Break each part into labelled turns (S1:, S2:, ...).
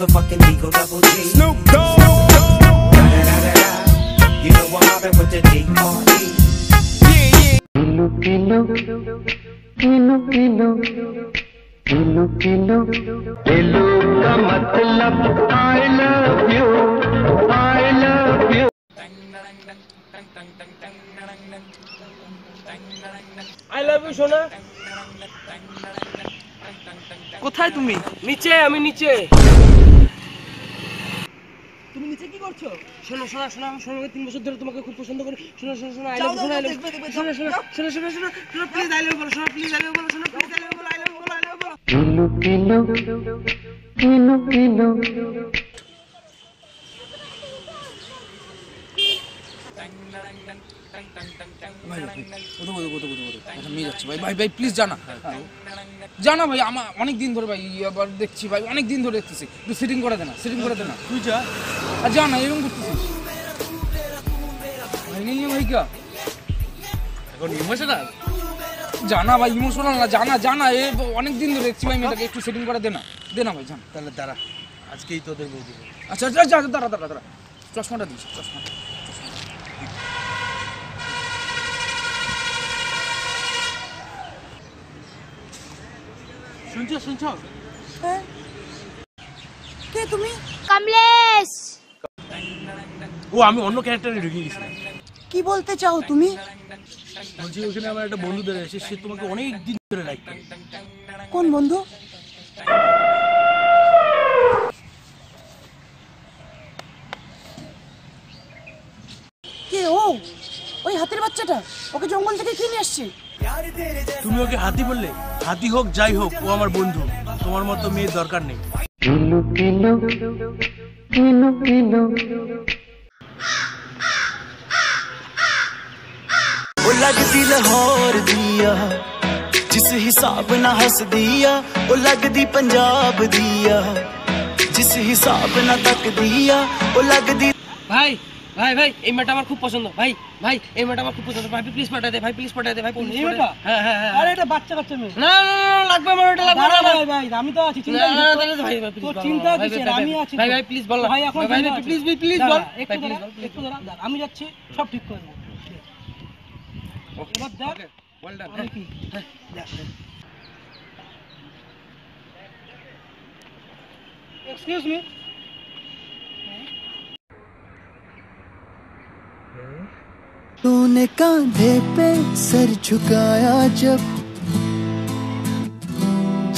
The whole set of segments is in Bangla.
S1: motherfucking Eagle Double G. Snoop Dogg. You know I'm mobbing with the D.R.E.
S2: Kilo, kilo, kilo, kilo, kilo, kilo, kilo का मतलब I love you, I love you.
S3: I love you সোনা। কোথায় তুমি? নিচে, আমি নিচে। তুমি নিচে কি করছো? শোনো শোনো শোনো, আমি সোনাকে 3 বছর ধরে তোমাকে খুব পছন্দ করি। শোনো শোনো শোনো, I love you, শোনো শোনো শোনো শোনো শোনো শোনো, প্লিজ I love you বলো, শোনো প্লিজ I love you বলো, শোনো প্লিজ I love you বলো, I love you বলো, I love you বলো।
S2: Kilo, kilo, kilo, kilo.
S4: মেয়ে যাচ্ছে ভাই, ভাই ভাই প্লিজ জানা জানা ভাই, আমার অনেক দিন ধরে ভাই আবার দেখছি ভাই, অনেক দিন ধরে দেখতেছি, একটু সিটিং করে দে না, সিটিং করে দে না, তুই যা আর জানা এরকম করতেছিস ভাই। নিয়ে ভাই কা এখন ইমোশনাল জানা ভাই, ইমোশনাল না, জানা জানা, এ অনেক দিন ধরে দেখছি ভাই মেয়েটাকে, একটু সেটিং করে দে না, দে না ভাই জানা।
S5: তাহলে দাঁড়া, আজকেই তোদের বউ দিব।
S4: আচ্ছা আচ্ছা আচ্ছা, দাঁড়া দাঁড়া দাঁড়া, চশমাটা দিস, চশমাটা।
S5: শুনছো শুনছো?
S6: কে তুমি? কমলেশ।
S5: ও আমি অন্য ক্যারেক্টারে ঢুকে গেছিলাম।
S6: কি বলতে চাও তুমি?
S5: বলছি ওখানে আমার একটা বন্ধু ধরে এসে, সে তোমাকে অনেক দিন ধরে লাইক করে।
S6: কোন বন্ধু? কে ও? ওই হাতির বাচ্চাটা? ওকে জঙ্গল থেকে কিনে আসছে।
S5: তুমি ওকে হাতি বললে? হাতি হোক যাই হোক, ও আমার বন্ধু, তোমার মতো মেয়ের দরকার নেই।
S2: Kilo, kilo, kilo, kilo.
S7: वो लगदी लाहौर दिया जिस हिसाब ना हस दिया, वो लगदी पंजाब दिया जिस हिसाब ना तक दिया, वो लगदी।
S3: ভাই ভাই ভাই, এই মেয়েটা আমার খুব পছন্দ ভাই, ভাই এই মেয়েটা আমার খুব পছন্দ ভাই, প্লিজ পাঠিয়ে দে ভাই, প্লিজ পাঠিয়ে দে ভাই।
S6: এই মেয়েটা?
S3: হ্যাঁ হ্যাঁ হ্যাঁ।
S6: আরে এটা বাচ্চা কাচ্চা মেয়ে।
S3: না না না, লাগবে আমার, এটা লাগবে না
S6: ভাই ভাই, আমি তো আছি, চিন্তা
S3: না না না ভাই ভাই,
S6: তোর চিন্তা কিসের? আমি আছি
S3: ভাই, ভাই প্লিজ বল না
S6: ভাই, এখন
S3: ভাই, প্লিজ প্লিজ বল,
S6: একটু দাঁড়া, একটু দাঁড়া, আমি যাচ্ছি, সব ঠিক করে দেবো। এবার দেখ
S4: ওয়েল ডান।
S6: আমি কি দেখ। Excuse me.
S7: तूने कांधे पे सर झुकाया जब,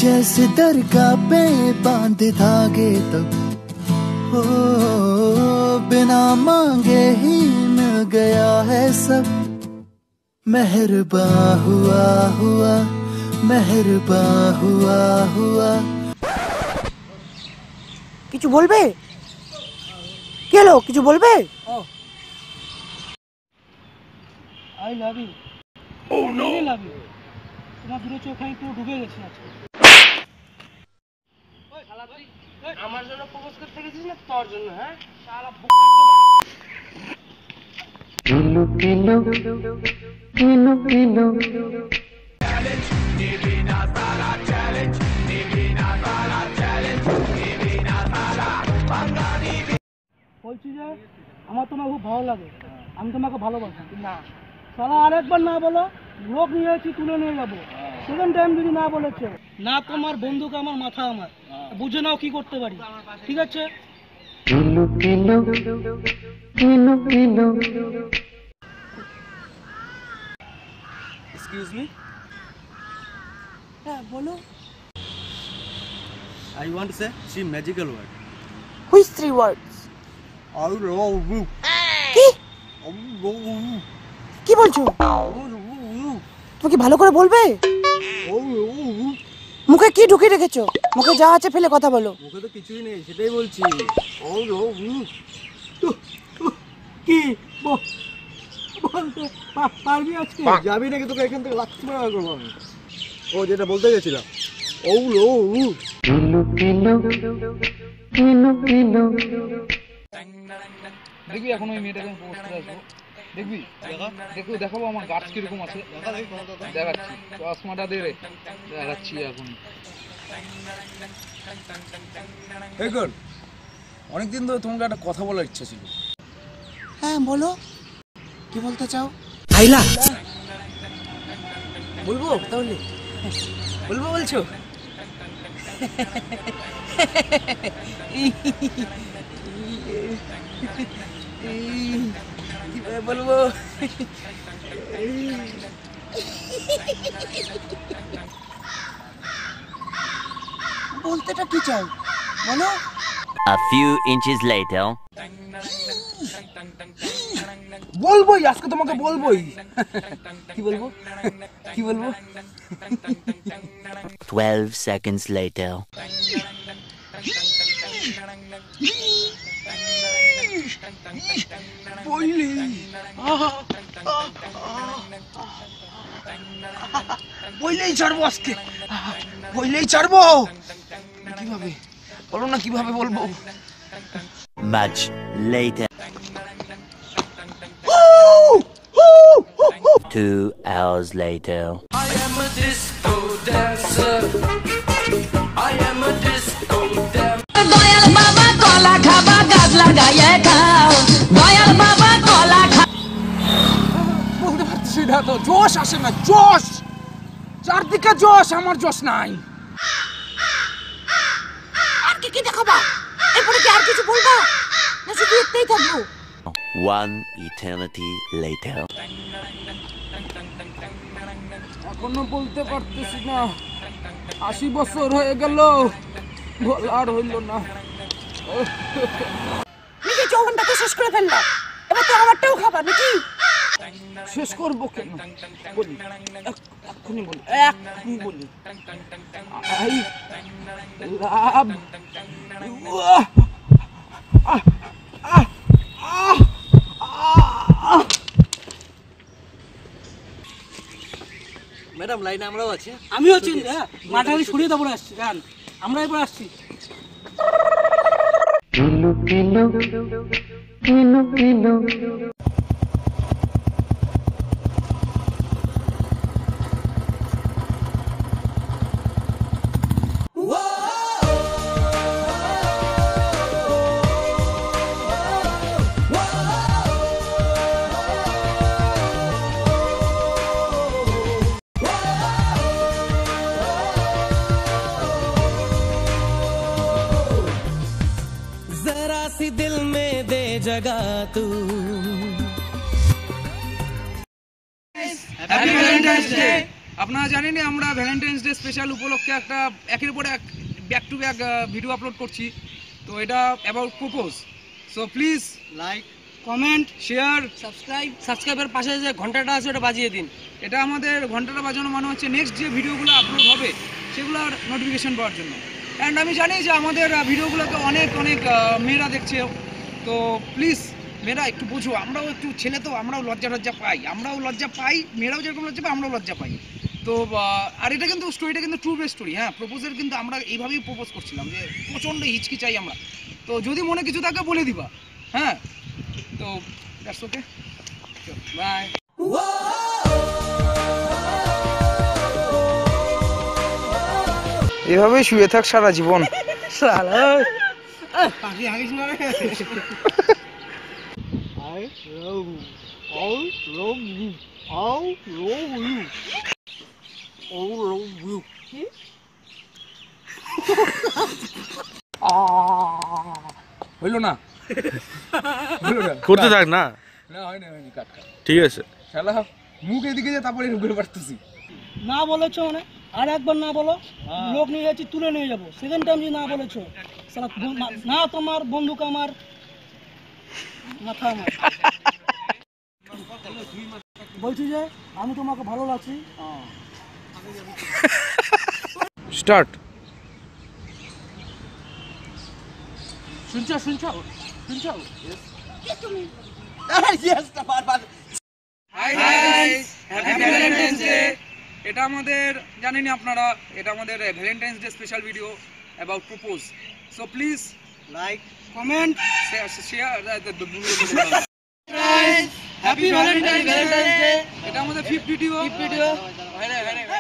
S7: जैसे दरगाह पे बांध धागे तब, हो बिना मांगे ही मिल गया है सब, मेहरबा हुआ हुआ, मेहरबा हुआ हुआ।
S6: কিছু বলবে? কি হলো, কিছু বলবে? I love you. Oh no, I love you. তোমার দূরে চোখে একটু ঢুকে গেছে আজকে। ওই শালা তুই আমার জন্য প্রপোজ করতে গেছিস না তোর জন্য? হ্যাঁ শালা বুকা।
S2: Kilo, kilo, kilo, kilo.
S6: বলছি যে আমার তোমাকে খুব ভালো লাগে, আমি তোমাকে ভালোবাসি। না শালা, আরেকবার না বলো, লোক নিয়েছি তুলে নিয়ে যাবো। সেকেন্ড টাইম যদি না বলেছে, না তোমার বন্ধুকে আমার মাথা আমার, বুঝে নাও কি করতে পারি, ঠিক আছে?
S2: Kilo, kilo, kilo, kilo.
S5: Excuse me,
S6: হ্যাঁ বলো।
S5: I want to say three magical word.
S6: Which 3 words?
S5: I love you.
S6: কি কি বলছো? তুমি কি ভালো করে বলবে? মুখে কি ঢুকিয়ে রেখেছো? মুখে যা আছে ফেলে কথা বলো।
S5: মুখে তো কিছুই নেই, সেটাই বলছি। কি বলতে পারবি আজকে? যাবি নাকি তোকে এখান থেকে লাথি মারা করবো আমি। ও যেটা বলতে গেছিলাম, ও লো
S2: Kilo, kilo, kilo, kilo.
S4: দেখবি এখন ওই মেয়েটাকে আমি প্রপোজ করে আসবো, দেখবি? দেখো দেখাবো আমার গাছ কিরকম আছে, দেখাচ্ছি, চশমাটা দে রে, দেখাচ্ছি এখন। এই girl, অনেকদিন ধরে তোমাকে একটা কথা বলার ইচ্ছা ছিল।
S3: হ্যাঁ বলো, কি বলতে চাও?
S4: আইলা
S3: বলবো তাহলে, বলবো বলছো? কিভাবে বলবো? বলতেটা কি চাও বলো?
S8: A few inches later.
S4: বলবোই, আজকে তোমাকে বলবোই।
S3: কি বলবো? কি বলবো?
S8: 12 seconds later.
S4: বললি বললেই ছাড়বো আজকে, বললেই ছাড়বো। কিভাবে বলো না, কিভাবে বলবো?
S8: Much later. 2 hours later.
S9: Dayal বাবা কলা খাবা, গাছ লাগাইয়া খাও। দয়াল বাবা কলা খা।
S4: বলতে পারছি না তো, জোশ আসে না, জোশ চারদিকে জোশ, আমার জোশ নাই।
S9: আর কি কি দেখাবা? এরপরে কি আর কিছু বলবা না শুধু একটাই থাকবো?
S8: 1 eternity later.
S4: এখনো বলতে পারতেছি না, 80 বছর হয়ে গেল, বলার হইল না।
S9: নিজে যৌবনটাকে শেষ করে ফেললা, এবার তো আমারটাও খাবা নাকি?
S4: শেষ করবো কেন? বলি এক্ষুনি বলি, এক্ষুনি বলি। আই লাভ
S5: ম্যাডাম লাইনে আমরাও আছি।
S6: আমিও চিনি, হ্যাঁ মাথায় সরিয়ে তারপরে আসছি, গান আমরা এবার আসছি।
S2: কিলো কিলো কিলো কিলো
S3: जरा सी दिल में दे जगह तू।
S4: Happy Valentine's day. আপনারা জানেন আমরা ভ্যালেন্টাইন্স ডে স্পেশাল উপলক্ষে একটা একের পর এক back to back video upload করছি। তো এটা about propose. So please
S6: like, comment,
S4: share,
S3: সাবস্ক্রাইবের পাশে যে ঘন্টাটা আছে ওটা বাজিয়ে দিন।
S4: এটা আমাদের ঘন্টাটা বাজানো মানে হচ্ছে নেক্সট যে ভিডিওগুলো আপলোড হবে সেগুলোর নোটিফিকেশন পাওয়ার জন্য। অ্যান্ড আমি জানি যে আমাদের ভিডিওগুলোকে অনেক অনেক মেয়েরা দেখছে। তো প্লিজ মেয়েরা একটু বুঝো, আমরাও একটু ছেলে তো, আমরাও লজ্জা পাই, মেয়েরাও যেরকম লজ্জা পাই আমরাও লজ্জা পাই। তো আর এটা কিন্তু স্টোরিটা কিন্তু ট্রু বেস স্টোরি। হ্যাঁ, প্রপোজের কিন্তু আমরা এইভাবেই প্রপোজ করছিলাম যে প্রচণ্ড হিচকিচাই আমরা। তো যদি মনে কিছু থাকে বলে দিবা। হ্যাঁ, তো দ্যাটস ওকে, বাই। এভাবেই শুয়ে থাক সারা জীবন।
S6: পাখি হাগিস না রে। I love you. I love you. I love you. I love you.
S4: হইলো না,
S5: করতে থাক না।
S4: না হয়নি, কাট।
S5: ঠিক আছে।
S4: শালা মুখ এদিকে যে তারপরে ঘুরে পারতেছি।
S6: না বলেছো মানে আর একবার না বলো, লোক নিয়ে যাচ্ছি তুলে নিয়ে যাবো। সেকেন্ড টাইম যদি না বলেছো, সালা না তোমার বন্দুক আমার, মাথা আমার। বলছি যে আমি তোমাকে ভালো লাগছি।
S4: স্টার্ট।
S6: শুনছো?
S4: Happy Valentine's day. এটা আমাদের জানেনই আপনারা, এটা আমাদের Valentine's day special video about propose. So please
S6: like, comment,
S4: share.
S6: Happy Valentine's day.
S4: এটা আমাদের ফিফথ ভিডিও।